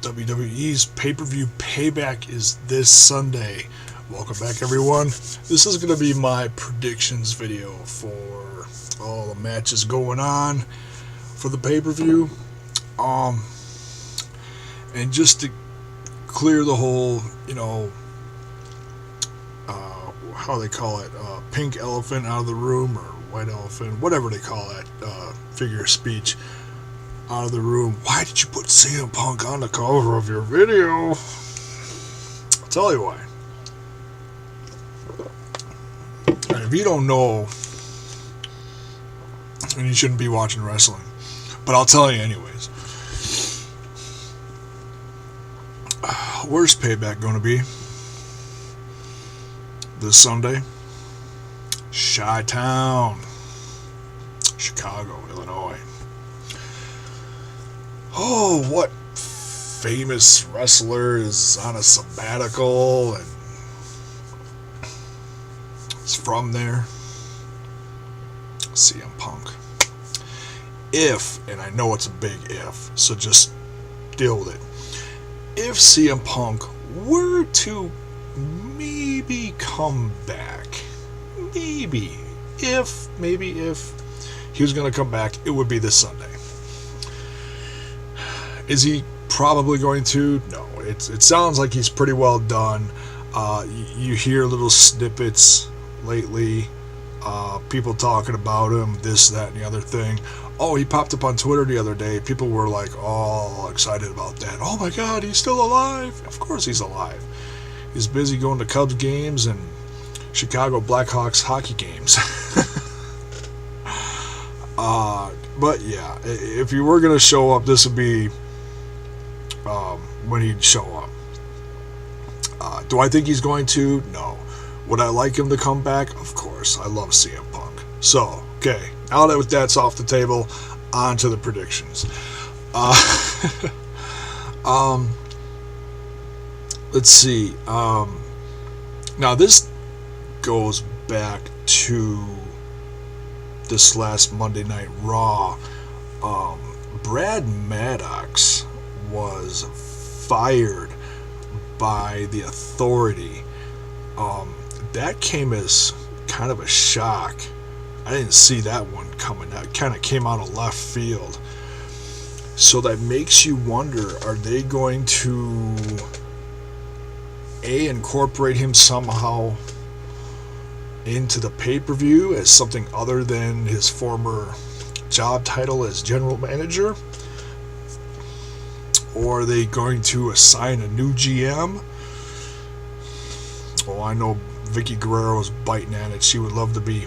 WWE's pay-per-view Payback is this Sunday. Welcome back, everyone. This is going to be my predictions video for all the matches going on for the pay-per-view. And just to clear the whole, how they call it, pink elephant out of the room, or white elephant, whatever they call that figure of speech, out of the room. Why did you put CM Punk on the cover of your video? I'll tell you why. And if you don't know, then you shouldn't be watching wrestling. But I'll tell you anyways. Where's Payback going to be? This Sunday? Chi-Town, Chicago, Illinois. Oh, what famous wrestler is on a sabbatical and is from there? CM Punk. If, and I know it's a big if, so just deal with it. If CM Punk were to maybe come back, maybe if he was going to come back, it would be this Sunday. Is he probably going to? No. It sounds like he's pretty well done. You hear little snippets lately, people talking about him, this, that, and the other thing. Oh, he popped up on Twitter the other day. People were like all excited about that. Oh my God, he's still alive. Of course he's alive. He's busy going to Cubs games and Chicago Blackhawks hockey games. But yeah, if he were going to show up, this would be when he'd show up. Do I think he's going to? No. Would I like him to come back? Of course. I love CM Punk. So, okay. Now that that's off the table, on to the predictions. Let's see. Now this goes back to this last Monday Night Raw. Brad Maddox was fired by the Authority. That came as kind of a shock. I didn't see that one coming. That kind of came out of left field. So that makes you wonder, are they going to incorporate him somehow into the pay-per-view as something other than his former job title as general manager? Or are they going to assign a new GM? Oh, I know Vicky Guerrero is biting at it. She would love to be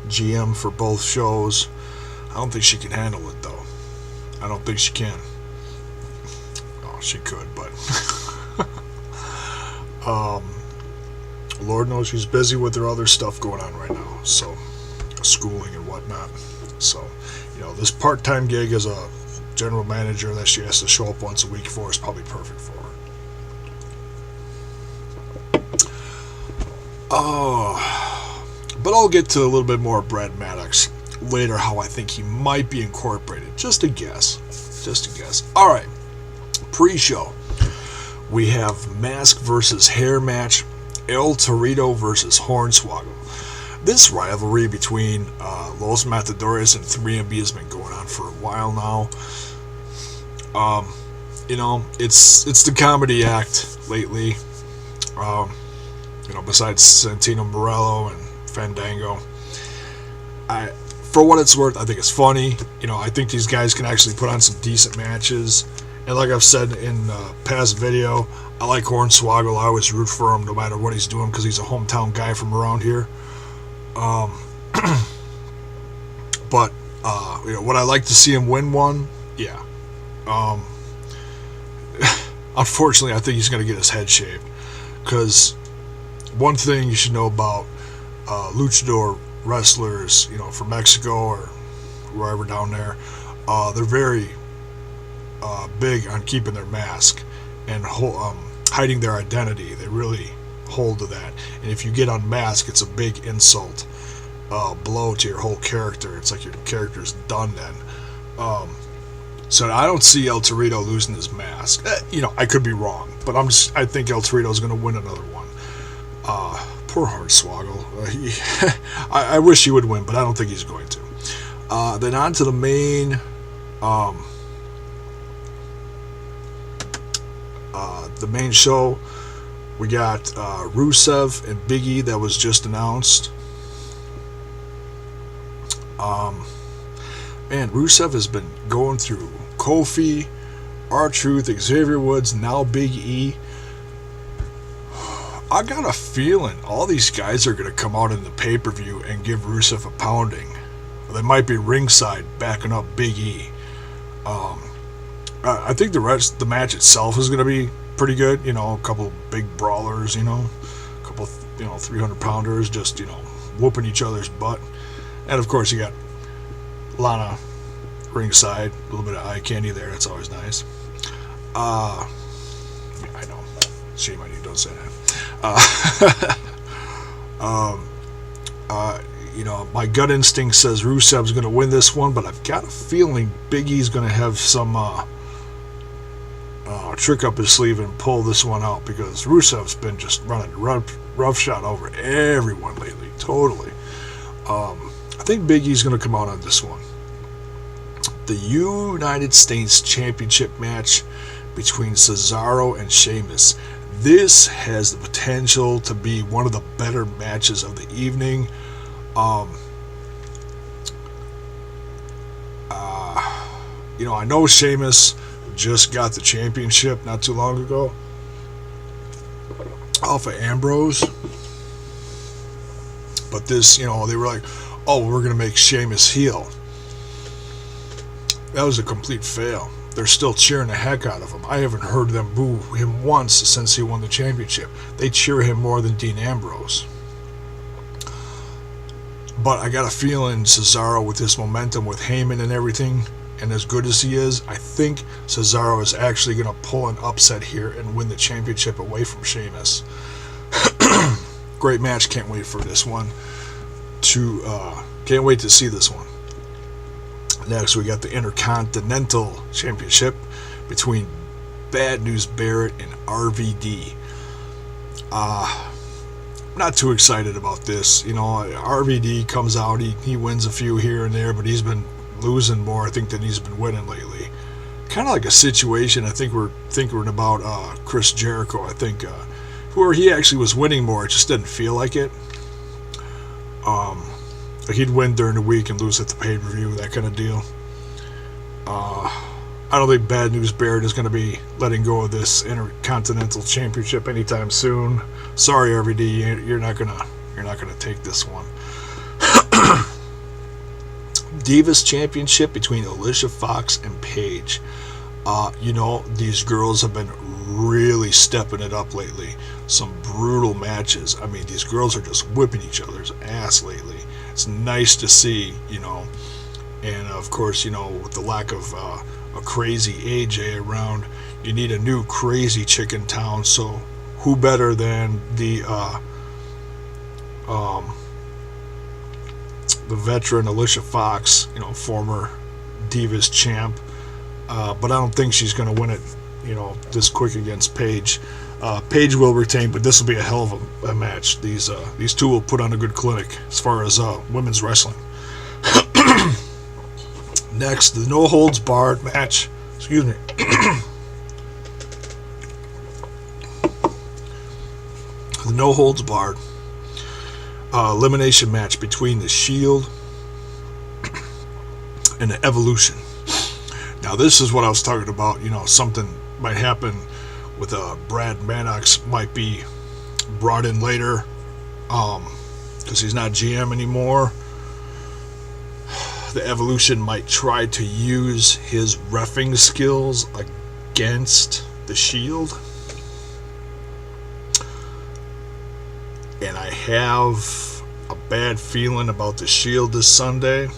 GM for both shows. I don't think she can handle it, though. I don't think she can. Oh, she could, but Lord knows she's busy with her other stuff going on right now, so schooling and whatnot. So, this part-time gig as a general manager that she has to show up once a week for is probably perfect for her. But I'll get to a little bit more of Brad Maddox later, how I think he might be incorporated. Just a guess. Alright, pre-show. We have mask versus hair match, El Torito versus Hornswoggle. This rivalry between Los Matadores and 3MB has been going on for a while now. It's the comedy act lately. Besides Santino Morello and Fandango. For what it's worth, I think it's funny. I think these guys can actually put on some decent matches. And like I've said in past video, I like Hornswoggle. I always root for him no matter what he's doing because he's a hometown guy from around here. But would I like to see him win one? Yeah. Unfortunately, I think he's going to get his head shaved. Because one thing you should know about luchador wrestlers, from Mexico or wherever down there, they're very big on keeping their mask and hiding their identity. They really hold to that. And if you get unmasked, it's a big insult, blow to your whole character. It's like your character's done then. So I don't see El Torito losing his mask. I could be wrong, but I think El Torito is going to win another one. Poor Hornswoggle. I wish he would win, but I don't think he's going to. Then on to the main. The main show. We got Rusev and Big E that was just announced. Man, Rusev has been going through Kofi, R-Truth, Xavier Woods, now Big E. I got a feeling all these guys are going to come out in the pay-per-view and give Rusev a pounding. They might be ringside backing up Big E. I think the match itself is going to be pretty good. A couple big brawlers, a couple 300-pounders just, whooping each other's butt. And of course you got Lana ringside, a little bit of eye candy there. That's always nice. I know. Shame on you, don't say that. My gut instinct says Rusev's going to win this one, but I've got a feeling Big E's going to have some trick up his sleeve and pull this one out, because Rusev's been just running roughshod over everyone lately. Totally. I think Big E's going to come out on this one. The United States Championship match between Cesaro and Sheamus. This has the potential to be one of the better matches of the evening. I know Sheamus just got the championship not too long ago off of Ambrose. But this, they were like, oh, we're going to make Sheamus heel. That was a complete fail. They're still cheering the heck out of him. I haven't heard them boo him once since he won the championship. They cheer him more than Dean Ambrose. But I got a feeling Cesaro, with his momentum with Heyman and everything, and as good as he is, I think Cesaro is actually going to pull an upset here and win the championship away from Sheamus. Great match. Can't wait for this one. Can't wait to see this one. Next, we got the Intercontinental Championship between Bad News Barrett and RVD. Not too excited about this. RVD comes out, he wins a few here and there, but he's been losing more, I think, than he's been winning lately. Kind of like a situation I think we're thinking about Chris Jericho, I think, where he actually was winning more, it just didn't feel like it. He'd win during the week and lose at the pay-per-view, that kind of deal. I don't think Bad News Barrett is going to be letting go of this Intercontinental Championship anytime soon. Sorry, RVD, you're not gonna take this one. Divas Championship between Alicia Fox and Paige. These girls have been really stepping it up lately. Some brutal matches. I mean, these girls are just whipping each other's ass lately. It's nice to see, and of course, with the lack of a crazy AJ around, you need a new crazy chick in town. So who better than the veteran Alicia Fox, former Divas champ, but I don't think she's going to win it, this quick against Paige. Paige will retain, but this will be a hell of a match. These two will put on a good clinic as far as women's wrestling. Next, the No Holds Barred match. Excuse me. The No Holds Barred elimination match between the Shield and the Evolution. Now, this is what I was talking about. Something might happen with Brad Maddox, might be brought in later because he's not GM anymore. The Evolution might try to use his reffing skills against the Shield. And I have a bad feeling about the Shield this Sunday.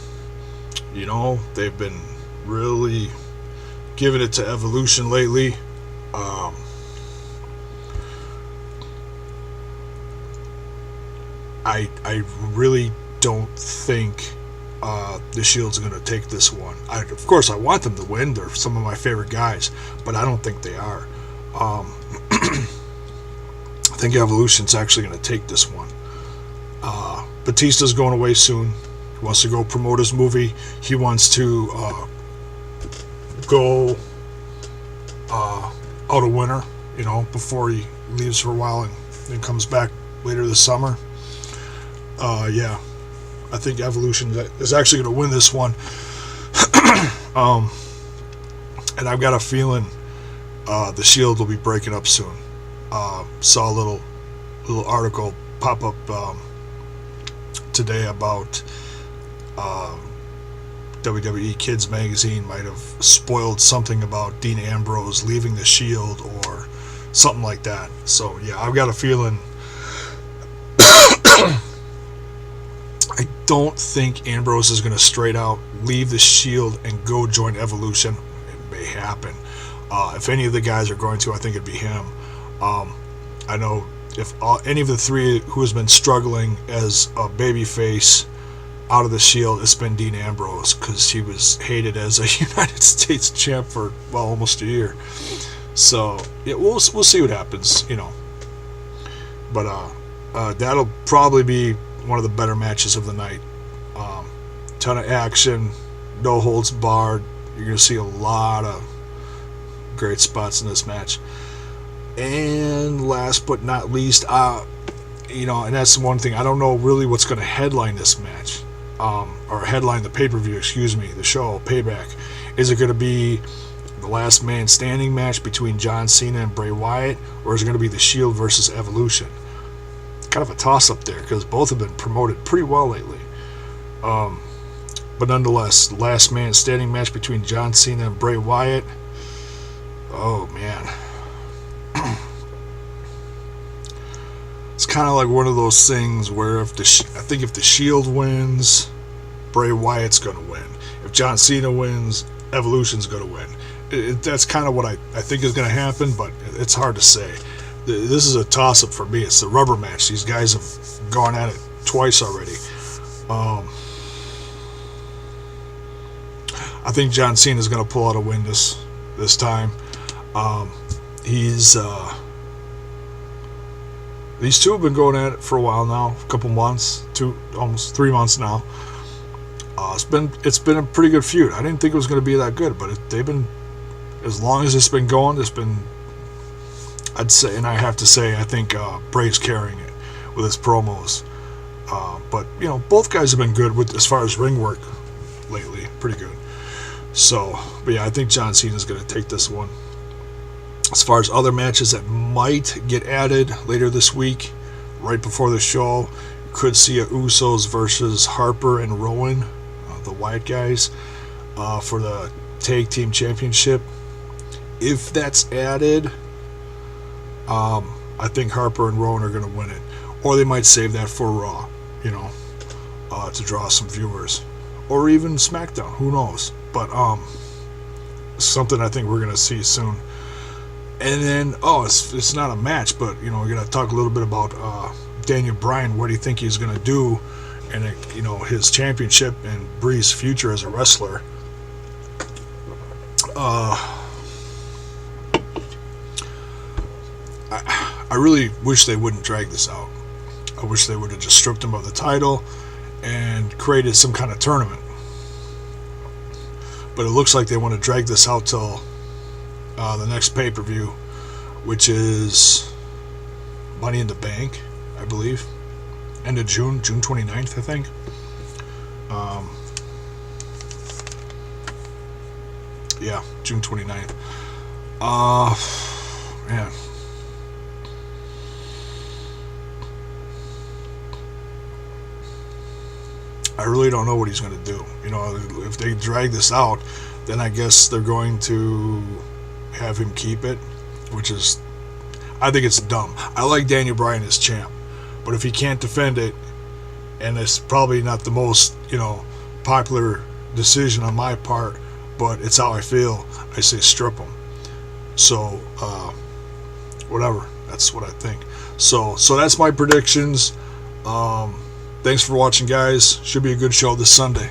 They've been really giving it to Evolution lately. I really don't think the Shield's going to take this one. Of course, I want them to win. They're some of my favorite guys, but I don't think they are. I think Evolution's actually going to take this one. Batista's going away soon. He wants to go promote his movie. He wants to go out a winter, before he leaves for a while and then comes back later this summer. Yeah, I think Evolution is actually going to win this one. And I've got a feeling the Shield will be breaking up soon. Saw a little article pop up today about WWE Kids Magazine might have spoiled something about Dean Ambrose leaving the Shield or something like that. So yeah, I've got a feeling. I don't think Ambrose is going to straight out leave the Shield and go join Evolution. It may happen. If any of the guys are going to, I think it'd be him. I know if any of the three who has been struggling as a babyface out of the Shield, it's been Dean Ambrose, because he was hated as a United States champ for almost a year. So yeah, we'll see what happens, But that'll probably be one of the better matches of the night. Ton of action, no holds barred. You're gonna see a lot of great spots in this match. And last but not least, and that's the one thing, I don't know really what's going to headline this match, or headline the pay-per-view, the show, Payback. Is it going to be the last man standing match between John Cena and Bray Wyatt, or is it going to be the Shield versus Evolution? Kind of a toss-up there, because both have been promoted pretty well lately. But nonetheless, the last man standing match between John Cena and Bray Wyatt. Oh, man. It's kind of like one of those things where if the Shield wins, Bray Wyatt's going to win. If John Cena wins, Evolution's going to win. That's kind of what I think is going to happen, but it's hard to say. This is a toss-up for me. It's the rubber match. These guys have gone at it twice already. I think John Cena's going to pull out a win this time. These two have been going at it for a while now, a couple months, almost 3 months now. It's been a pretty good feud. I didn't think it was going to be that good, but they've been, as long as it's been going, I'd say, and I have to say, I think Bray's carrying it with his promos. But both guys have been good as far as ring work lately, pretty good. So, but yeah, I think John Cena's going to take this one. As far as other matches that might get added later this week, right before the show, you could see a Usos versus Harper and Rowan, the Wyatt guys, for the Tag Team Championship. If that's added, I think Harper and Rowan are going to win it. Or they might save that for Raw, to draw some viewers. Or even SmackDown, who knows. But something I think we're going to see soon. And then, it's not a match, but, we're going to talk a little bit about Daniel Bryan. What do you think he's going to do? And, his championship and Bree's future as a wrestler. I really wish they wouldn't drag this out. I wish they would have just stripped him of the title and created some kind of tournament. But it looks like they want to drag this out till the next pay-per-view, which is Money in the Bank, I believe. End of June 29th, I think. Yeah, June 29th. Man. I really don't know what he's going to do. If they drag this out, then I guess they're going to have him keep it, which is, I think it's dumb. I like Daniel Bryan as champ, but if he can't defend it, and it's probably not the most, popular decision on my part, but it's how I feel, I say strip him. So, whatever. That's what I think. So that's my predictions. Thanks for watching, guys. Should be a good show this Sunday.